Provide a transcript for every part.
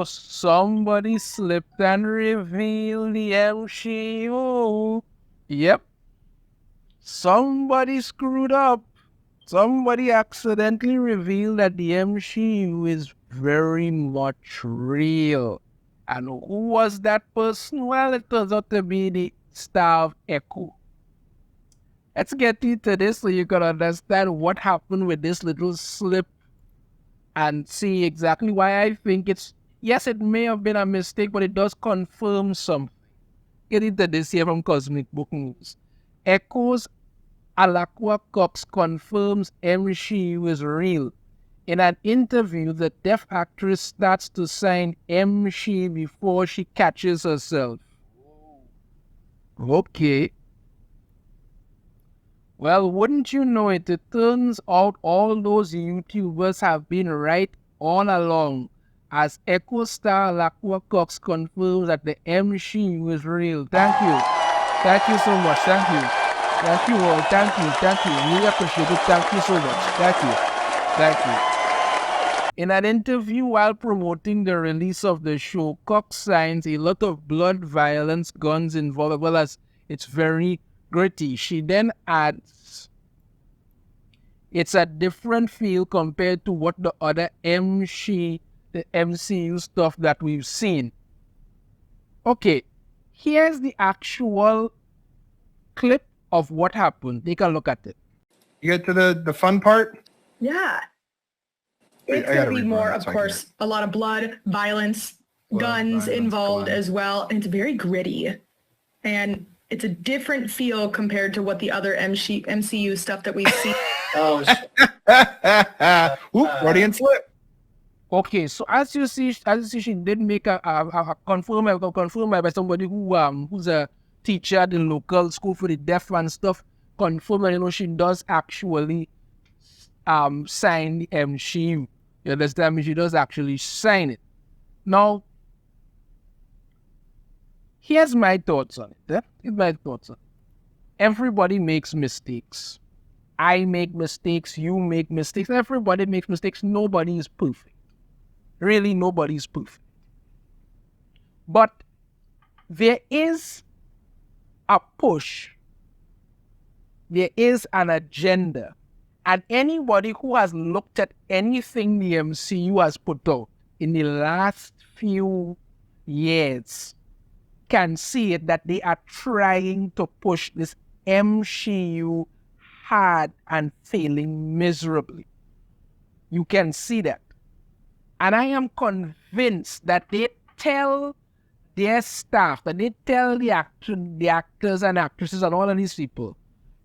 Oh, somebody slipped and revealed the MCU. Yep, somebody screwed up. Somebody accidentally revealed that the MCU is very much real. And who was that person? Well, it turns out to be the star of Echo. Let's get into this so you can understand what happened with this little slip and see exactly why I think yes, it may have been a mistake, but it does confirm something. Get into this here from Cosmic Book News. Echo's Alaqua Cox confirms MCU is real. In an interview, the deaf actress starts to sign MC before she catches herself. Okay. Well, wouldn't you know it, it turns out all those YouTubers have been right all along, as Echo star Alaqua Cox confirms that the MCU is real. Thank you. Thank you so much. Thank you. Thank you all. Thank you. Thank you. Really appreciate it. Thank you so much. Thank you. Thank you. In an interview while promoting the release of the show, Cox signs a lot of blood, violence, guns involved, as well as it's very gritty. She then adds, it's a different feel compared to what the other the MCU stuff that we've seen. Okay, here's the actual clip of what happened. Take a look at it. You get to the fun part? Yeah. It's going to be more, of course, a lot of blood, violence, guns involved as well. And it's very gritty. And it's a different feel compared to what the other MCU stuff that we've seen. Oh, Freudian slip. Okay, so as you see, she did make a confirm by somebody who's a teacher at the local school for the deaf and stuff. Confirm, and she does actually sign the MCU. You understand me? She does actually sign it. Now, here's my thoughts on it. Here's my thoughts on it. Everybody makes mistakes. I make mistakes. You make mistakes. Everybody makes mistakes. Nobody is perfect. Really, nobody is perfect. But there is a push. There is an agenda. And anybody who has looked at anything the MCU has put out in the last few years can see it that they are trying to push this MCU hard and failing miserably. You can see that. And I am convinced that they tell their staff, that they tell the actors and actresses and all of these people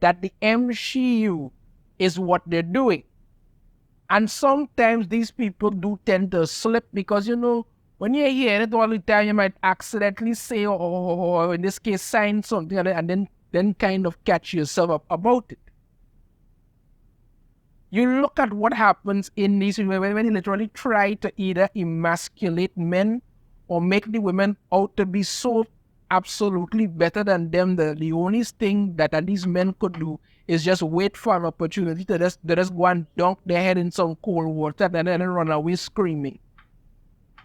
that the MCU is what they're doing. And sometimes these people do tend to slip because, when you hear it all the time, you might accidentally say, or in this case, sign something, and then kind of catch yourself up about it. You look at what happens in these when they literally try to either emasculate men or make the women out to be so absolutely better than them. The only thing that these men could do is just wait for an opportunity to just go and dunk their head in some cold water and then run away screaming.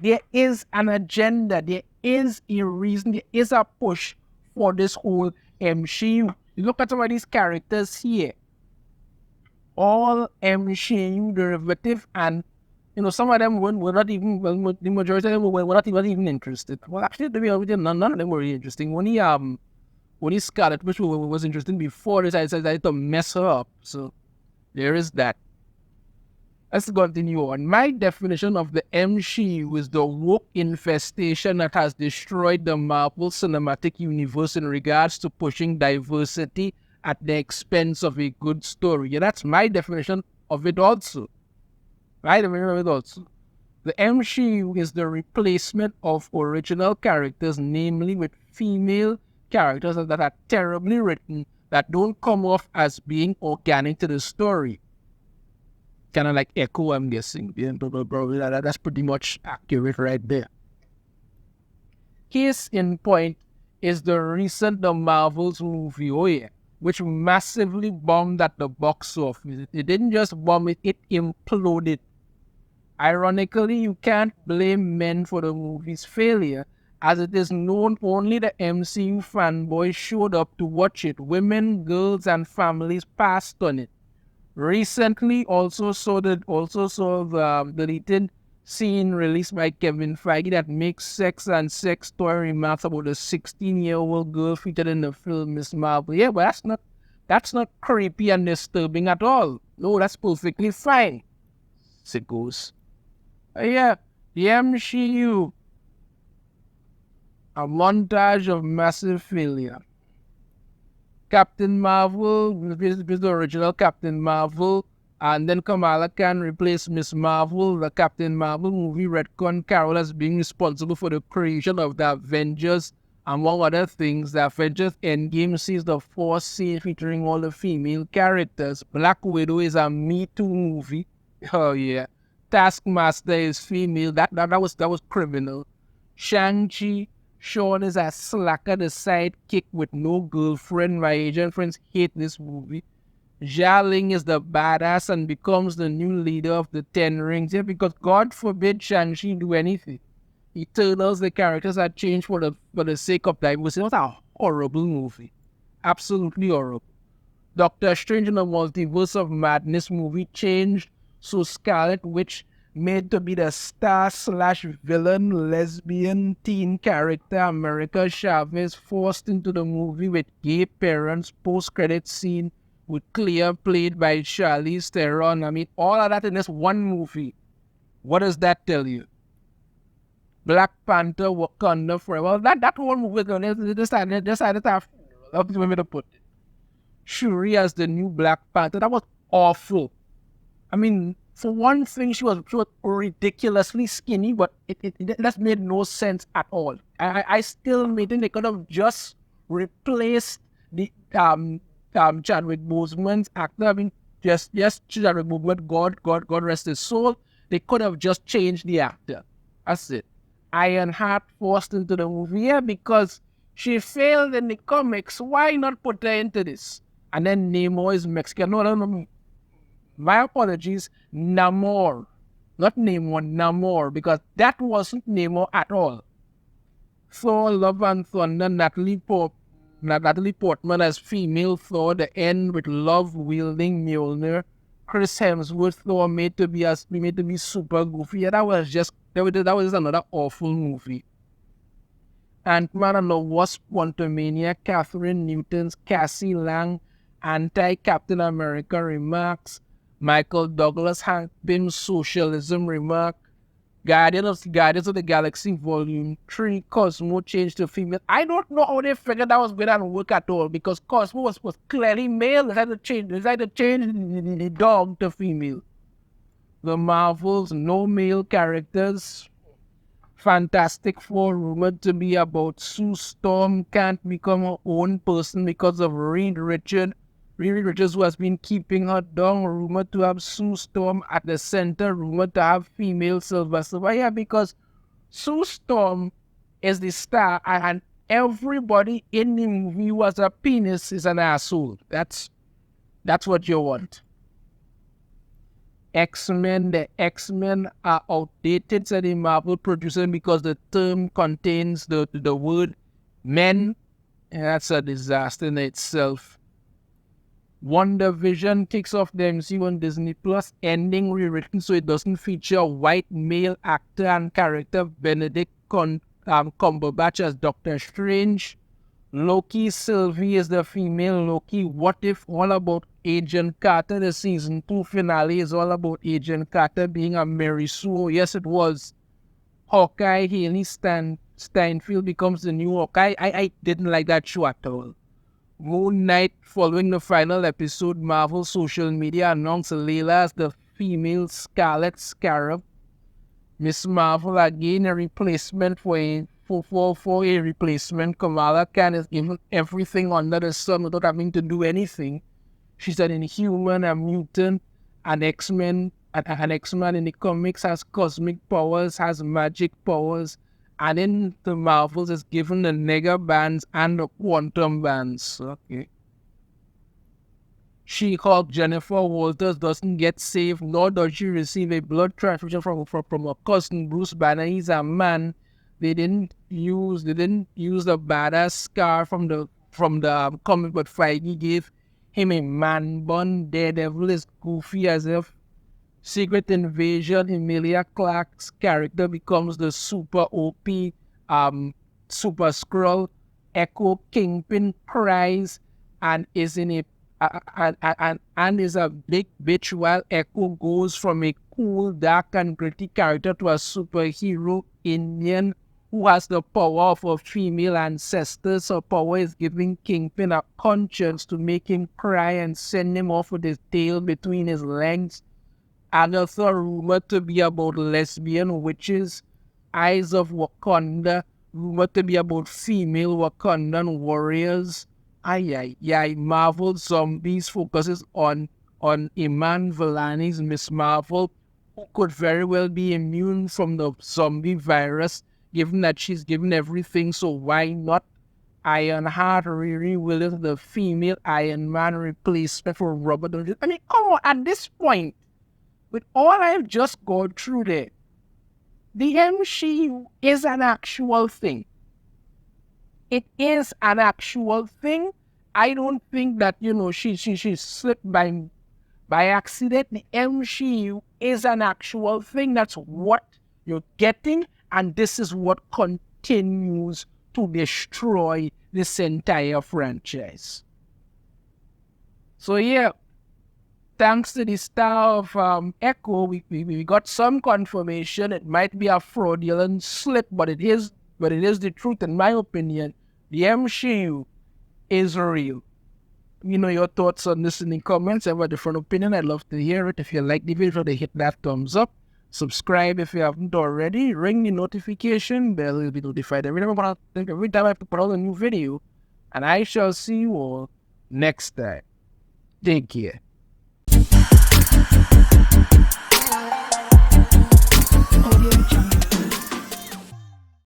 There is an agenda. There is a reason. There is a push for this whole MCU. You look at some of these characters here. All MCU derivative, and some of them were not even, well, the majority of them were not even interested. Well, actually, to be honest, none of them were really interesting. Only Scarlet Witch was interesting before this. I decided to mess her up. So there is that. Let's continue on. My definition of the MCU is the woke infestation that has destroyed the Marvel Cinematic Universe in regards to pushing diversity at the expense of a good story. Yeah, that's my definition of it also. The MCU is the replacement of original characters, namely with female characters that are terribly written, that don't come off as being organic to the story. Kind of like Echo, I'm guessing. Yeah, probably that's pretty much accurate right there. Case in point is the Marvel's movie, which massively bombed at the box office. It didn't just bomb it, it imploded. Ironically, you can't blame men for the movie's failure, as it is known only the MCU fanboys showed up to watch it. Women, girls, and families passed on it. Recently, also saw the deleted scene released by Kevin Feige that makes sex and sex toy remarks about a 16-year-old girl featured in the film Miss Marvel. Yeah, but that's not creepy and disturbing at all. No, that's perfectly fine. Sickos. Yeah, the MCU. A montage of massive failure. Captain Marvel, this is the original Captain Marvel, and then Kamala Khan replaced Miss Marvel. The Captain Marvel movie retconned Carol as being responsible for the creation of the Avengers. Among other things, the Avengers Endgame sees the Force scene featuring all the female characters. Black Widow is a Me Too movie. Oh yeah. Taskmaster is female. That was criminal. Shang-Chi, Sean is a slacker, the sidekick with no girlfriend. My Asian friends hate this movie. Jia Ling is the badass and becomes the new leader of the Ten Rings. Yeah, because God forbid Shang-Chi do anything. Eternals, the characters are changed for the sake of diversity. It was a horrible movie. Absolutely horrible. Doctor Strange in the Multiverse of Madness movie changed so Scarlet Witch, made to be the star/villain lesbian teen character America Chavez, forced into the movie with gay parents. Post-credit scene with Clea played by Charlize Theron. I mean, all of that in this one movie. What does that tell you? Black Panther, Wakanda Forever. Well, that whole movie, they decided to have women to put it. Shuri as the new Black Panther. That was awful. I mean, for one thing, she was ridiculously skinny, but it just made no sense at all. I still think they could have just replaced the Chadwick Boseman's actor. I mean, just Chadwick Boseman, God rest his soul. They could have just changed the actor. That's it. Ironheart forced into the movie, yeah, because she failed in the comics. Why not put her into this? And then Namor is Mexican. No. My apologies, Namor. Not Namor, Namor, because that wasn't Namor at all. Thor, Love and Thunder, Natalie Portman as female Thor, the end with love-wielding Mjolnir. Chris Hemsworth, Thor made to be super goofy. Yeah, that was just another awful movie. Ant-Man and the Wasp, Quantumania, Catherine Newton's Cassie Lang, anti-Captain America remarks, Michael Douglas, Hank Pym's socialism remark, Guardians of the Galaxy Volume 3, Cosmo changed to female. I don't know how they figured that was going to work at all, because Cosmo was clearly male. They had to change the dog to female. The Marvels, no male characters. Fantastic Four, rumored to be about Sue Storm, can't become her own person because of Reed Richards, who has been keeping her down, rumored to have Sue Storm at the center, rumored to have female Silver Surfer. Yeah, because Sue Storm is the star, and everybody in the movie who has a penis is an asshole. That's what you want. X-Men, the X-Men are outdated, said the Marvel producer, because the term contains the word men, and that's a disaster in itself. WandaVision kicks off the MCU on Disney Plus, ending rewritten so it doesn't feature a white male actor and character Benedict Cumberbatch as Doctor Strange. Loki, Sylvie is the female Loki. What If, all about Agent Carter. The season 2 finale is all about Agent Carter being a Mary Sue. Yes, it was. Hawkeye, Haley Steinfeld becomes the new Hawkeye. I didn't like that show at all. Moon Knight, following the final episode, Marvel social media announced Layla as the female Scarlet Scarab. Miss Marvel, again a replacement for a replacement. Kamala Khan is given everything under the sun without having to do anything. She's an Inhuman, a mutant, an X-Men. An X-Man in the comics has cosmic powers, has magic powers, and in the Marvels is given the Nega bands and the Quantum bands. Okay. She-Hulk Jennifer Walters doesn't get saved, nor does she receive a blood transfusion from her cousin Bruce Banner. He's a man. They didn't use the badass scar from the comic, but Feige gave him a man bun. Daredevil is goofy as if Secret Invasion. Emilia Clarke's character becomes the super OP Super Skrull. Echo Kingpin cries and is in a and is a big bitch, while Echo goes from a cool, dark and gritty character to a superhero Indian who has the power of a female ancestors. Her power is giving Kingpin a conscience to make him cry and send him off with his tail between his legs. Another rumor to be about lesbian witches. Eyes of Wakanda, rumored to be about female Wakandan warriors. Marvel Zombies focuses on Iman Vellani's Miss Marvel, who could very well be immune from the zombie virus, given that she's given everything, so why not? Ironheart Riri Willis, the female Iron Man replacement for Robert Downey. I mean, come on, at this point, with all I've just gone through there, the MCU is an actual thing. It is an actual thing. I don't think that, she slipped by accident. The MCU is an actual thing. That's what you're getting, and this is what continues to destroy this entire franchise. So yeah, thanks to the star of Echo, we got some confirmation. It might be a fraudulent slip, but it is the truth, in my opinion. The MCU is real. Your thoughts on this in the comments. I have a different opinion. I'd love to hear it. If you like the video, hit that thumbs up. Subscribe if you haven't already. Ring the notification bell. You'll be notified every time I have to put out a new video. And I shall see you all next time. Take care.